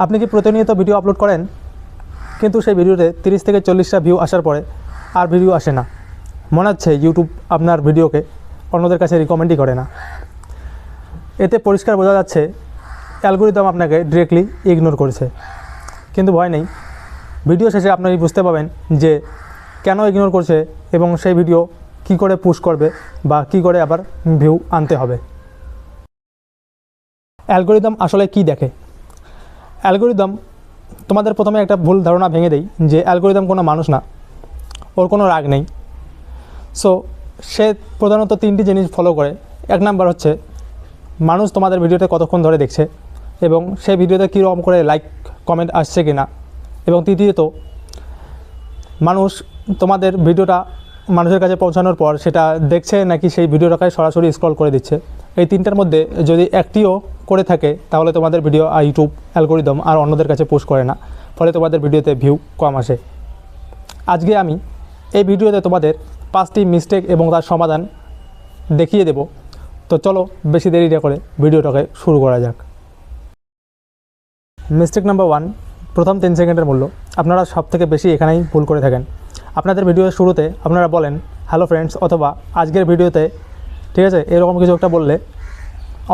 আপনি কি প্রতিনিয়ত ভিডিও আপলোড করেন কিন্তু সেই ভিডিওতে 30 থেকে 40টা ভিউ আসার পরে আর ভিডিও আসে না? মনে হচ্ছে ইউটিউব আপনার ভিডিওকে অন্যদের কাছে রিকমেন্ডই করে না। এতে পরিষ্কার বোঝা যাচ্ছে অ্যালগরিদম আপনাকে ডিরেক্টলি ইগনোর করেছে। কিন্তু ভয় নেই, ভিডিও শেষে আপনি বুঝতে পাবেন যে কেন ইগনোর করছে এবং সেই ভিডিও কি করে পুশ করবে বা কি করে আবার ভিউ আনতে হবে। অ্যালগরিদম আসলে কি দেখে? অ্যালগরিদম তোমাদের প্রথমে একটা ভুল ধারণা ভেঙে দেই যে অ্যালগরিদম কোনো মানুষ না, ওর কোনো রাগ নেই। সো সে প্রধানত 3টি জিনিস ফলো করে। 1 নাম্বার হচ্ছে মানুষ তোমাদের ভিডিওতে কতক্ষণ ধরে দেখছে এবং সেই ভিডিওতে কীরকম করে লাইক কমেন্ট আসছে কিনা, এবং তৃতীয়ত মানুষ তোমাদের ভিডিওটা মানুষের কাছে পৌঁছানোর পর সেটা দেখছে নাকি সেই ভিডিওটাকে সরাসরি স্ক্রল করে দিচ্ছে। এই 3টার মধ্যে যদি একটিও করে থাকে তাহলে তোমাদের ভিডিও ইউটিউব অ্যালগরিদম আর অন্যদের কাছে পোস্ট করে না, ফলে তোমাদের ভিডিওতে ভিউ কম আসে। আজকে আমি এই ভিডিওতে তোমাদের 5টি মিস্টেক এবং তার সমাধান দেখিয়ে দেব। তো চলো বেশি দেরি না করে ভিডিওটাকে শুরু করা যাক। মিস্টেক নাম্বার 1, প্রথম 3 সেকেন্ডের মূল্য। আপনারা সব থেকে বেশি এখানেই ভুল করে থাকেন। আপনাদের ভিডিওর শুরুতে আপনারা বলেন হ্যালো ফ্রেন্ডস অথবা আজকের ভিডিওতে, ঠিক আছে, এরকম কিছু একটা বললে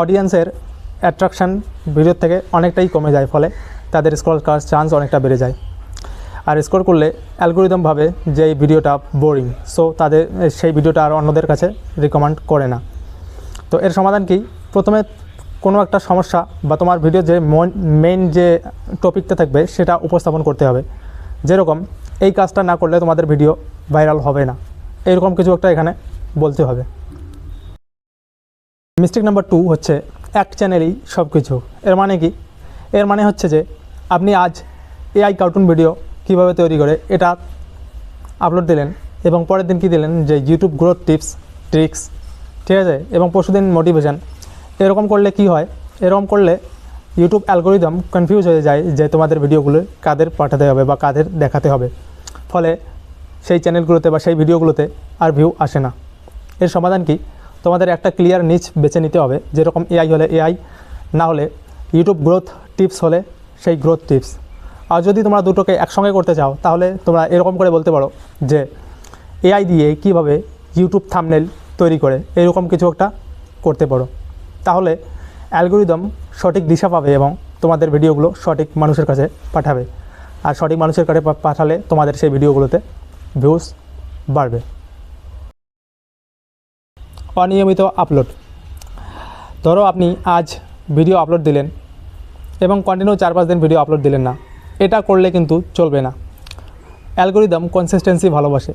অডিয়েন্সের অ্যাট্রাকশান ভিডিওর থেকে অনেকটাই কমে যায়, ফলে তাদের স্ক্রল করার চান্স অনেকটা বেড়ে যায়। আর স্ক্রল করলে অ্যালগরিদম ভাবে যে এই ভিডিওটা বোরিং, সো তাদের সেই ভিডিওটা আর অন্যদের কাছে রিকমেন্ড করে না। তো এর সমাধান কি? প্রথমে কোনো একটা সমস্যা বা তোমার ভিডিও যে মেইন যে টপিকটা থাকবে সেটা উপস্থাপন করতে হবে। যেরকম এই কাজটা না করলে তোমাদের ভিডিও ভাইরাল হবে না, এরকম কিছু একটা এখানে বলতে হবে। মিস্টেক নাম্বার 2 হচ্ছে এক চ্যানেলেই সব কিছু। এর মানে কি? এর মানে হচ্ছে যে আপনি আজ এআই কার্টুন ভিডিও কীভাবে তৈরি করে এটা আপলোড দিলেন এবং পরের দিন কি দিলেন যে ইউটিউব গ্রোথ টিপস ট্রিক্স, ঠিক আছে, এবং পরশুদিন মোটিভেশন। এরকম করলে কি হয়? এরকম করলে ইউটিউব অ্যালগরিদম কনফিউজ হয়ে যায় যে তোমাদের ভিডিওগুলো কাদের পাঠাতে হবে বা কাদের দেখাতে হবে, ফলে সেই চ্যানেলগুলোতে বা সেই ভিডিওগুলোতে আর ভিউ আসে না। এর সমাধান কি? তোমাদের একটা ক্লিয়ার নিচ বেছে নিতে হবে। যেরকম এআই হলে এআই, না হলে ইউটিউব গ্রোথ টিপস হলে সেই গ্রোথ টিপস। আর যদি তোমরা দুটোকে একসঙ্গে করতে চাও তাহলে তোমরা এরকম করে বলতে পারো যে এআই দিয়ে কীভাবে ইউটিউব থাম্বনেল তৈরি করে, এরকম কিছু একটা করতে পারো। তাহলে অ্যালগরিদম সঠিক দিশা পাবে এবং তোমাদের ভিডিওগুলো সঠিক মানুষের কাছে পাঠাবে। আর সঠিক মানুষের কাছে পাঠালে তোমাদের সেই ভিডিওগুলোতে ভিউজ বাড়বে। অনিয়মিত আপলোড। ধরো আপনি আজ ভিডিও আপলোড দিলেন এবং কন্টিনিউ 4-5 দিন ভিডিও আপলোড দিলেন না, এটা করলে কিন্তু চলবে না। অ্যালগরিদম কনসিস্টেন্সি ভালোবাসে।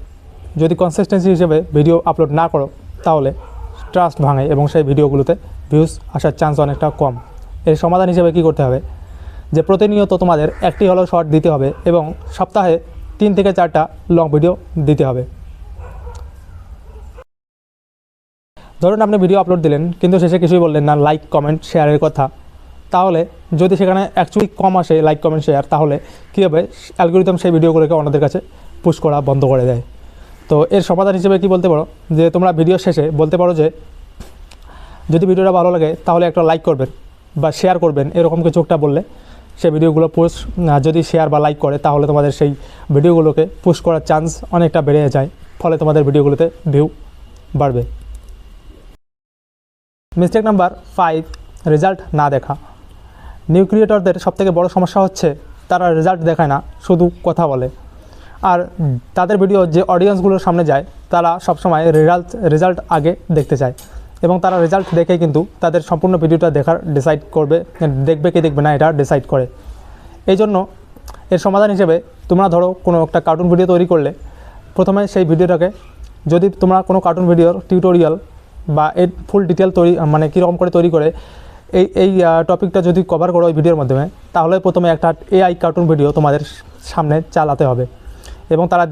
যদি কনসিস্টেন্সি হিসেবে ভিডিও আপলোড না করো তাহলে ট্রাস্ট ভাঙে এবং সেই ভিডিওগুলোতে ভিউজ আসার চান্স অনেকটা কম। এর সমাধান হিসেবে কি করতে হবে? যে প্রতিনিয়ত তোমাদের একটি হলো শর্ট দিতে হবে এবং সপ্তাহে 3 থেকে 4টা লং ভিডিও দিতে হবে। ধরুন আপনি ভিডিও আপলোড দিলেন কিন্তু শেষে কিছুই বললেন না লাইক কমেন্ট শেয়ারের কথা, তাহলে যদি সেখানে অ্যাকচুয়ালি কম আসে লাইক কমেন্ট শেয়ার, তাহলে কী হবে? অ্যালগরিদম সেই ভিডিওগুলোকে অন্যদের কাছে পুশ করা বন্ধ করে দেয়। তো এর সমাধান হিসেবে কি বলতে পারো? যে তোমরা ভিডিও শেষে বলতে পারো যে যদি ভিডিওটা ভালো লাগে তাহলে একটা লাইক করবেন বা শেয়ার করবেন, এরকম কিছু একটা বললে সেই ভিডিওগুলো পোস্ট যদি শেয়ার বা লাইক করে তাহলে তোমাদের সেই ভিডিওগুলোকে পুশ করার চান্স অনেকটা বেড়ে যায়, ফলে তোমাদের ভিডিওগুলোতে ভিউ বাড়বে। মিস্টেক নাম্বার 5, রেজাল্ট না দেখা। নিউ ক্রিয়েটরদের সবথেকে বড় সমস্যা হচ্ছে তারা রেজাল্ট দেখায় না, শুধু কথা বলে। আর তাদের ভিডিও যে অডিয়েন্সগুলোর সামনে যায় তারা সবসময় রেজাল্ট আগে দেখতে চায় এবং তারা রেজাল্ট দেখে কিন্তু তাদের সম্পূর্ণ ভিডিওটা দেখার ডিসাইড করবে, দেখবে কি দেখবে না এটা ডিসাইড করে। এই জন্য এর সমাধান হিসেবে তোমরা ধরো কোনো একটা কার্টুন ভিডিও তৈরি করলে প্রথমে সেই ভিডিওটাকে, যদি তোমরা কোনো কার্টুন ভিডিওর টিউটোরিয়াল বা এর ফুল ডিটেল তৈরি মানে কীরকম করে তৈরি করে এই টপিকটা যদি কভার করো ওই ভিডিওর মাধ্যমে, তাহলে প্রথমে একটা এআই কার্টুন ভিডিও তোমাদের সামনে চালাতে হবে এবং তারা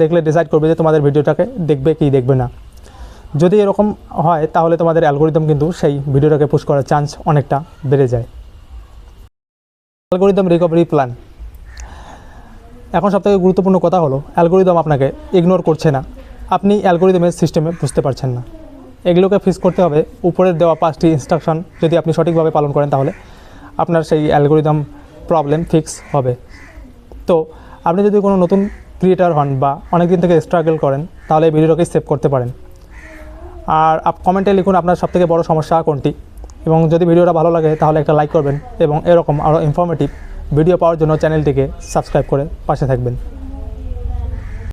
দেখলে ডিসাইড করবে যে তোমাদের ভিডিওটাকে দেখবে কি দেখবে না। যদি এরকম হয় তাহলে তোমাদের অ্যালগরিদম কিন্তু সেই ভিডিওটাকে পুশ করার চান্স অনেকটা বেড়ে যায়। Algorithm recovery plan. এখন সবথেকে গুরুত্বপূর্ণ কথা হলো অ্যালগরিদম আপনাকে ইগনোর করছে না, আপনি অ্যালগরিদমের সিস্টেমে বুঝতে পারছেন না। এগুলোকে ফিক্স করতে হবে। উপরের দেওয়া 5টি ইনস্ট্রাকশন যদি আপনি সঠিকভাবে পালন করেন তাহলে আপনার সেই অ্যালগরিদম প্রবলেম ফিক্স হবে। তো আপনি যদি কোনো নতুন ক্রিয়েটার হন বা অনেক দিন থেকে স্ট্রাগল করেন, তাহলে এই ভিডিওটাকে সেভ করতে পারেন। আর কমেন্টে লিখুন আপনার সবথেকে বড় সমস্যা কোনটি, এবং যদি ভিডিওটা ভালো লাগে তাহলে একটা লাইক করবেন, এবং এরকম আরও ইনফরমেটিভ ভিডিও পাওয়ার জন্য চ্যানেলটিকে সাবস্ক্রাইব করে পাশে থাকবেন।